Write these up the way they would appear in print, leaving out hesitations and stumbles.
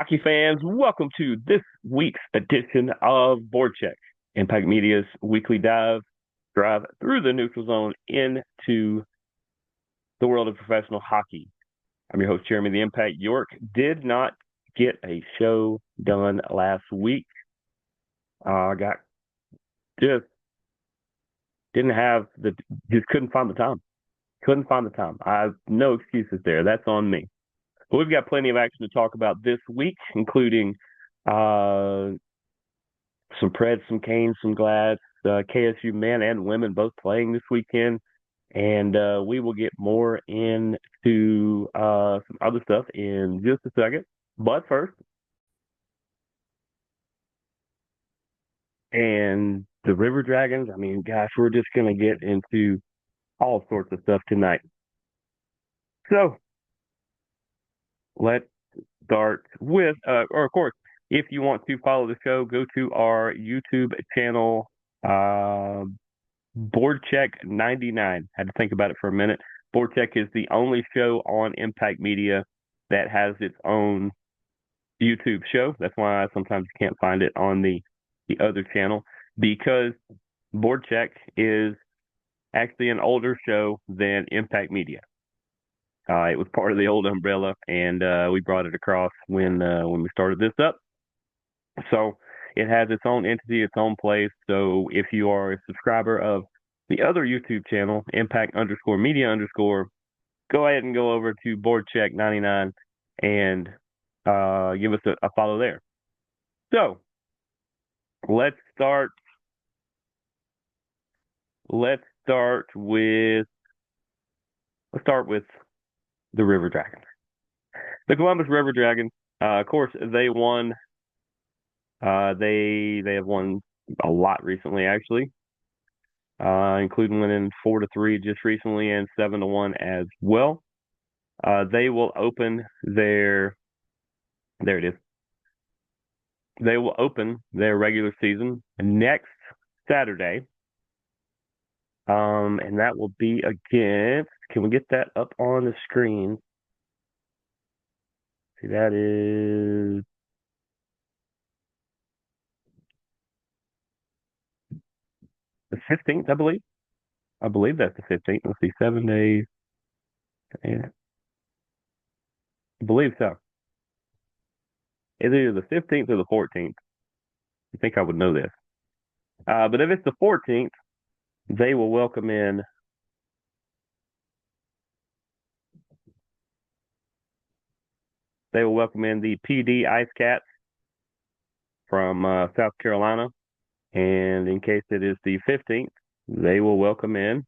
Hockey fans, welcome to this week's edition of BoardCheck, Impact Media's weekly drive through the neutral zone into the world of professional hockey. I'm your host, Jeremy the Impact York. Did not get a show done last week. Got just didn't have just couldn't find the time. Couldn't find the time. I have no excuses there. That's on me. But we've got plenty of action to talk about this week, including some Preds, some Canes, some Glads, KSU men and women both playing this weekend. And we will get more into some other stuff in just a second. But first, and the River Dragons, I mean, gosh, we're just going to get into all sorts of stuff tonight. So let's start with, or of course, if you want to follow the show, go to our YouTube channel, BoardCheck 99. Had to think about it for a minute. BoardCheck is the only show on Impact Media that has its own YouTube show. That's why sometimes you can't find it on the other channel, because BoardCheck is actually an older show than Impact Media. It was part of the old umbrella, and we brought it across when we started this up. So it has its own entity, its own place. So if you are a subscriber of the other YouTube channel, Impact_Media_, go ahead and go over to BoardCheck 99 and give us a follow there. So let's start with the River Dragons. The Columbus River Dragons, of course, they won. They have won a lot recently, actually, including winning 4-3 just recently and 7-1 as well. They will open their. There it is. They will open their regular season next Saturday. And that will be against. Can we get that up on the screen? See, that is the 15th, I believe. I believe that's the 15th. Let's see, 7 days. Yeah. I believe so. It's either the 15th or the 14th. I think I would know this. But if it's the 14th, they will welcome in the PD Ice Cats from South Carolina. And in case it is the 15th, they will welcome in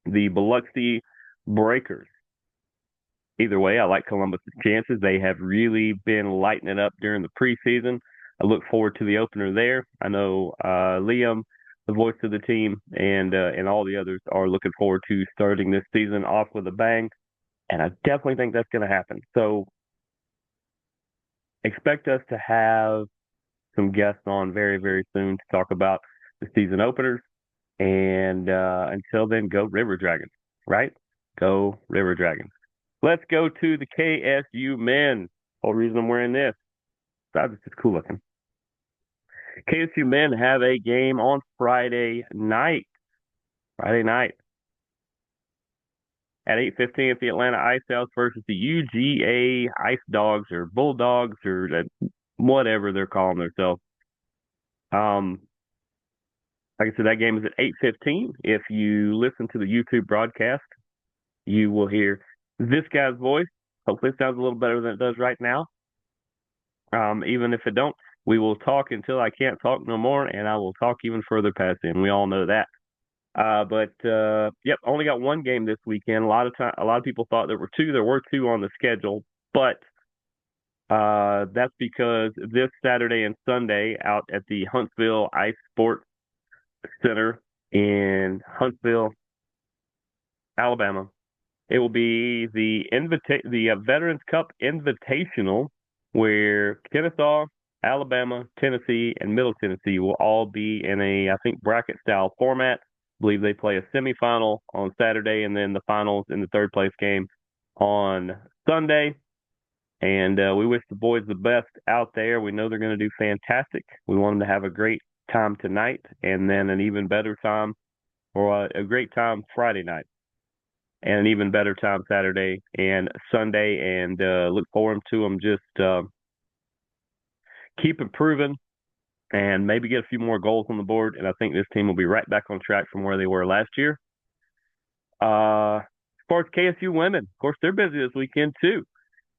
the Biloxi Breakers. Either way, I like Columbus's chances. They have really been lighting it up during the preseason. I look forward to the opener there. I know Liam, the voice of the team, and all the others are looking forward to starting this season off with a bang. And I definitely think that's going to happen. So expect us to have some guests on very, very soon to talk about the season openers. And until then, go River Dragons, right? Go River Dragons. Let's go to the KSU men. Whole reason I'm wearing this. Besides, it's just cool looking. KSU men have a game on Friday night. At 8:15 at the Atlanta Ice House versus the UGA Ice Dogs or Bulldogs or whatever they're calling themselves. Like I said, that game is at 8:15. If you listen to the YouTube broadcast, you will hear this guy's voice. Hopefully it sounds a little better than it does right now. Even if it don't, we will talk until I can't talk no more, and I will talk even further past him. We all know that. Yep, only got one game this weekend. A lot of people thought there were two. There were two on the schedule, but that's because this Saturday and Sunday out at the Huntsville Ice Sports Center in Huntsville, Alabama, it will be the Veterans Cup Invitational, where Kennesaw, Alabama, Tennessee, and Middle Tennessee will all be in a, I think, bracket-style format. I believe they play a semifinal on Saturday and then the finals in the third-place game on Sunday. And we wish the boys the best out there. We know they're going to do fantastic. We want them to have a great time tonight and then an even better time or a great time Friday night and an even better time Saturday and Sunday. And look forward to them just keep improving and maybe get a few more goals on the board. And I think this team will be right back on track from where they were last year. As far as KSU women, of course, they're busy this weekend too.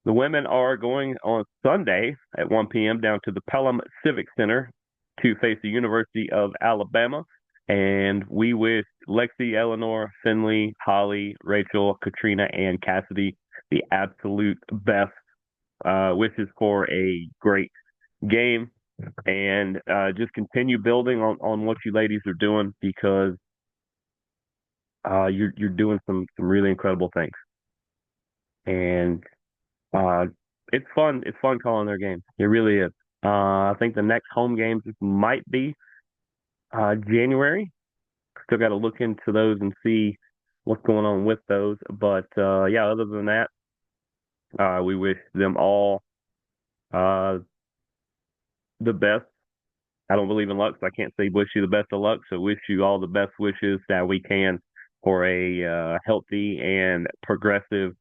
The women are going on Sunday at 1 p.m. down to the Pelham Civic Center to face the University of Alabama. And we wish Lexi, Eleanor, Finley, Holly, Rachel, Katrina, and Cassidy the absolute best wishes for a great game. And just continue building on what you ladies are doing because you're doing some really incredible things. And it's fun. It's fun calling their games. It really is. I think the next home games might be January. Still got to look into those and see what's going on with those. But yeah, other than that, we wish them all the best. I don't believe in luck, so I can't say wish you the best of luck. So wish you all the best wishes that we can for a healthy and progressive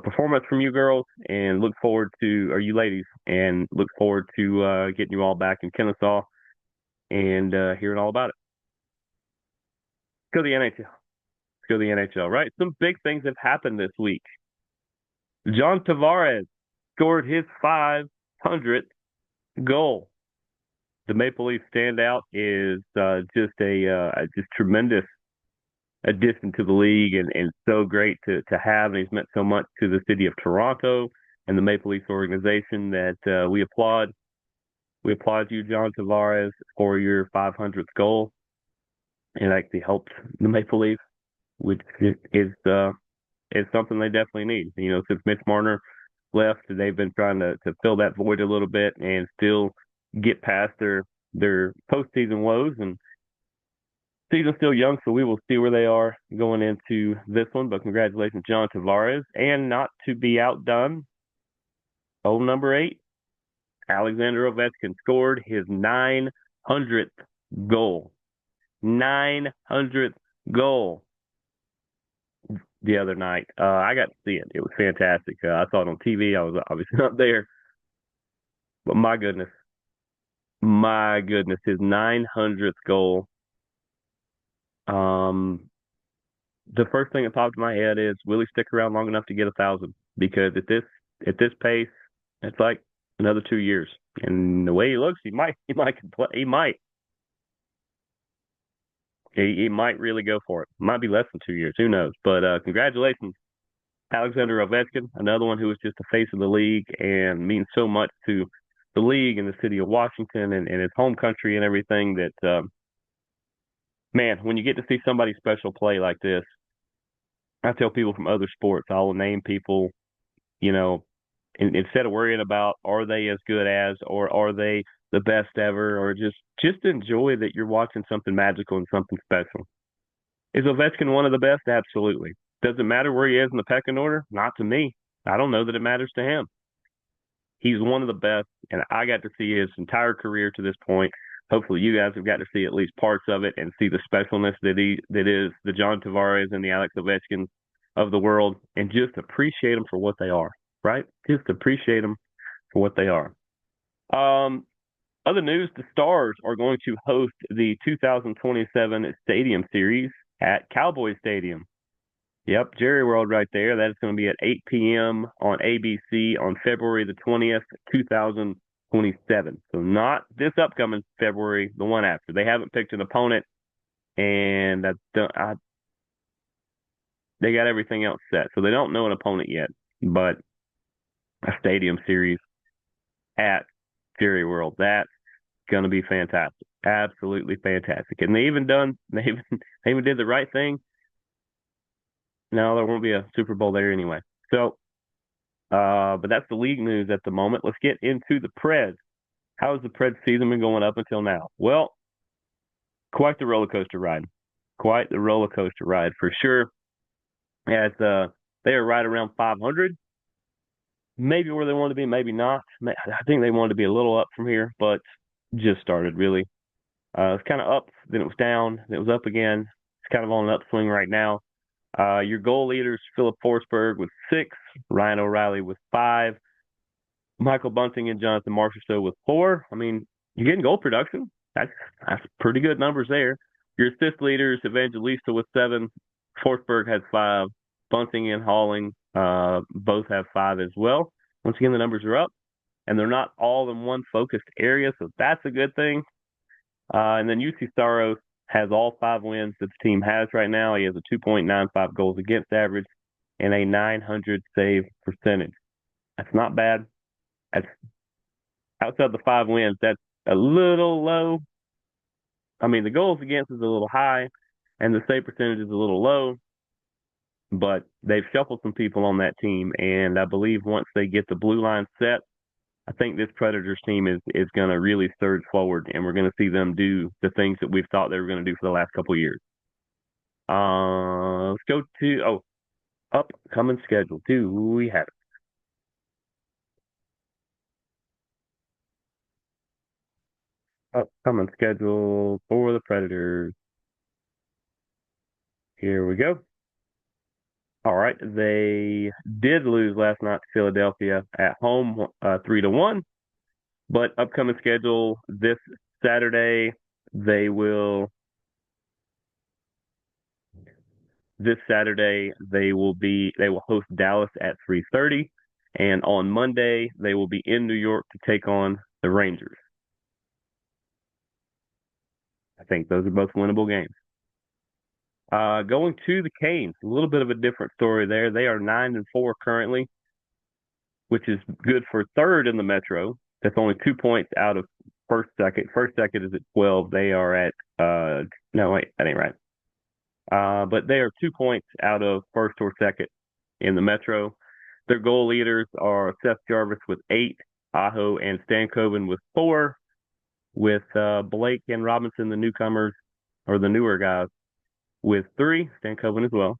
performance from you girls, and look forward to, or you ladies, and look forward to getting you all back in Kennesaw and hearing all about it. Let's go to the NHL. Let's go to the NHL, right? Some big things have happened this week. John Tavares scored his 500th goal. The Maple Leaf standout is just a just tremendous addition to the league and so great to have. And he's meant so much to the city of Toronto and the Maple Leafs organization that we applaud. We applaud you, John Tavares, for your 500th goal. It actually helped the Maple Leafs, which is something they definitely need. You know, since Mitch Marner left, they've been trying to fill that void a little bit and still get past their postseason woes. And season's still young, so we will see where they are going into this one. But congratulations, John Tavares. And not to be outdone, number 8, Alexander Ovechkin scored his 900th goal. 900th goal the other night. I got to see it. It was fantastic. I saw it on TV. I was obviously not there. But my goodness, his 900th goal. The first thing that popped in my head is, will he stick around long enough to get 1,000? Because at this pace, it's like another 2 years. And the way he looks, he might play. He might really go for it. Might be less than 2 years. Who knows? But congratulations, Alexander Ovechkin, another one who was just the face of the league and means so much to the league and the city of Washington and his home country and everything that, man, when you get to see somebody special play like this, I tell people from other sports, I will name people, you know, instead of worrying about are they as good as or are they the best ever, or just enjoy that you're watching something magical and something special. Is Ovechkin one of the best? Absolutely. Does it matter where he is in the pecking order? Not to me. I don't know that it matters to him. He's one of the best, and I got to see his entire career to this point. Hopefully you guys have got to see at least parts of it and see the specialness that is the John Tavares and the Alex Ovechkin of the world, and just appreciate them for what they are, right? Just appreciate them for what they are. Other news, the Stars are going to host the 2027 Stadium Series at Cowboy Stadium. Yep, Jerry World right there. That's going to be at 8 p.m. on ABC on February the 20th, 2027. So not this upcoming February, the one after. They haven't picked an opponent, and they got everything else set. So they don't know an opponent yet, but a Stadium Series at Jerry World. That's going to be fantastic. Absolutely fantastic. And they even did the right thing. No, there won't be a Super Bowl there anyway. So, but that's the league news at the moment. Let's get into the Preds. How has the Preds season been going up until now? Well, quite the roller coaster ride. Quite the roller coaster ride for sure. As they are right around 500. maybe where they want to be, maybe not. I think they wanted to be a little up from here, but just started really. It's kind of up, then it was down, then it was up again. It's kind of on an upswing right now. Your goal leaders, Philip Forsberg with 6, Ryan O'Reilly with 5, Michael Bunting and Jonathan Marchessault with 4. I mean, you're getting goal production. That's pretty good numbers there. Your assist leaders, Evangelista with 7, Forsberg has 5, Bunting and Halling both have 5 as well. Once again, the numbers are up, and they're not all in one focused area, so that's a good thing. And then UC Saros has all 5 wins that the team has right now. He has a 2.95 goals against average and a 900 save percentage. That's not bad. That's outside the 5 wins. That's a little low. I mean, the goals against is a little high, and the save percentage is a little low. But they've shuffled some people on that team, and I believe once they get the blue line set, I think this Predators team is going to really surge forward, and we're going to see them do the things that we've thought they were going to do for the last couple of years. Let's go to upcoming schedule. Do we have it? Upcoming schedule for the Predators. Here we go. All right, they did lose last night to Philadelphia at home, 3-1. But upcoming schedule this Saturday, they will host Dallas at 3:30, and on Monday they will be in New York to take on the Rangers. I think those are both winnable games. Going to the Canes, a little bit of a different story there. They are 9-4 currently, which is good for third in the Metro. That's only 2 points out of first second. First second is at 12. They are at no wait, that ain't right. But they are 2 points out of first or second in the Metro. Their goal leaders are Seth Jarvis with 8, Aho and Stankoven with 4, with Blake and Robinson, the newcomers or the newer guys, with 3, Stankoven as well.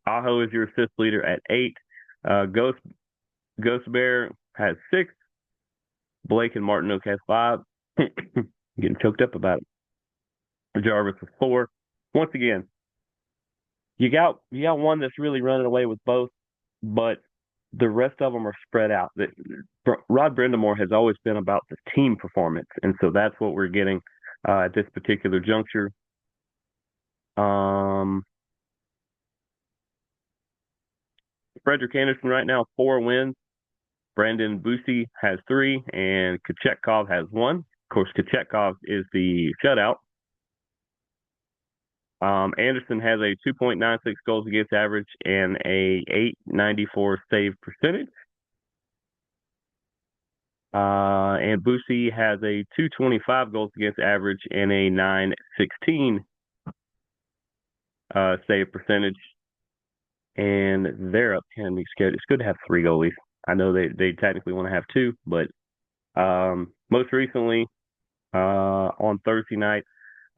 Aho is your assist leader at 8. Ghost Bear has 6. Blake and Martinook has 5. Getting choked up about it. Jarvis with 4. Once again, you got one that's really running away with both, but the rest of them are spread out. Rod Brindamore has always been about the team performance, and so that's what we're getting at this particular juncture. Frederick Anderson right now 4 wins. Brandon Busey has 3, and Kochetkov has 1. Of course, Kochetkov is the shutout. Anderson has a 2.96 goals against average and a 894 save percentage. And Busey has a 225 goals against average and a 916 save percentage. And they're up 10 weeks schedule. It's good to have 3 goalies. I know they technically want to have 2, but most recently on Thursday night,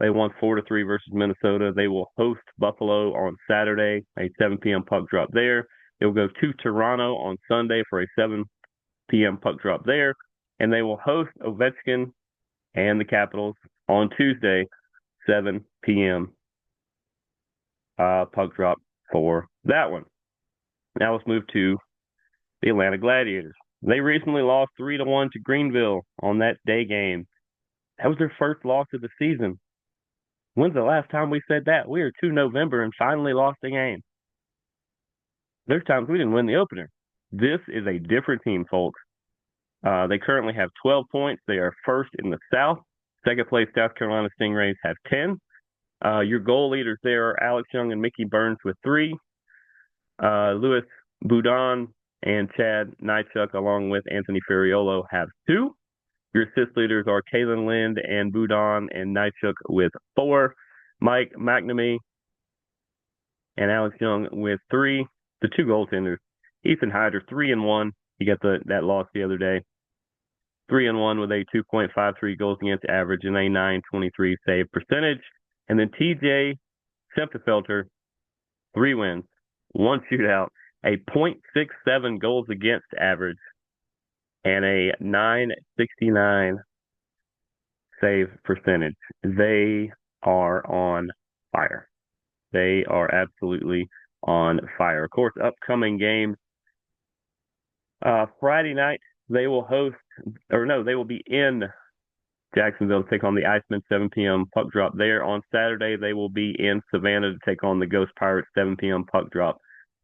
they won 4-3 versus Minnesota. They will host Buffalo on Saturday, a 7 p.m. puck drop there. They will go to Toronto on Sunday for a 7 p.m. puck drop there. And they will host Ovechkin and the Capitals on Tuesday, 7 p.m. Puck drop for that one. Now let's move to the Atlanta Gladiators. They recently lost 3-1 to Greenville on that day game. That was their first loss of the season. When's the last time we said that? We are to November and finally lost a game. There's times we didn't win the opener. This is a different team, folks. They currently have 12 points. They are first in the South. Second place, South Carolina Stingrays have 10. Your goal leaders there are Alex Young and Mickey Burns with 3. Louis Boudon and Chad Nychuk, along with Anthony Ferriolo, have 2. Your assist leaders are Kalen Lind and Boudon and Nychuk with 4. Mike McNamee and Alex Young with 3. The 2 goaltenders, Ethan Hyder, 3-1. He got that loss the other day. 3-1 with a 2.53 goals against average and a 923 save percentage. And then TJ Semtefelter, 3 wins, 1 shootout, a .67 goals against average, and a 969 save percentage. They are on fire. They are absolutely on fire. Of course, upcoming games. Friday night, they will they will be in Jacksonville to take on the Icemen, 7 p.m. puck drop there. On Saturday, they will be in Savannah to take on the Ghost Pirates, 7 p.m. puck drop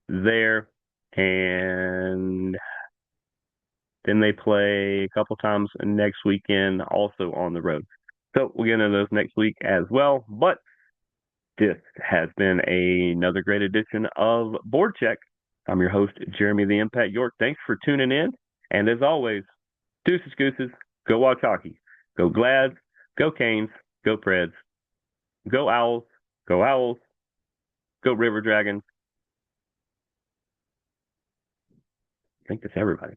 there. And then they play a couple times next weekend, also on the road. So we'll get into those next week as well. But this has been another great edition of BoardCheck. I'm your host, Jeremy the Impact York. Thanks for tuning in. And as always, deuces, gooses, go watch hockey. Go Glads, go Canes, go Preds, go Owls, go Owls, go River Dragons. I think that's everybody.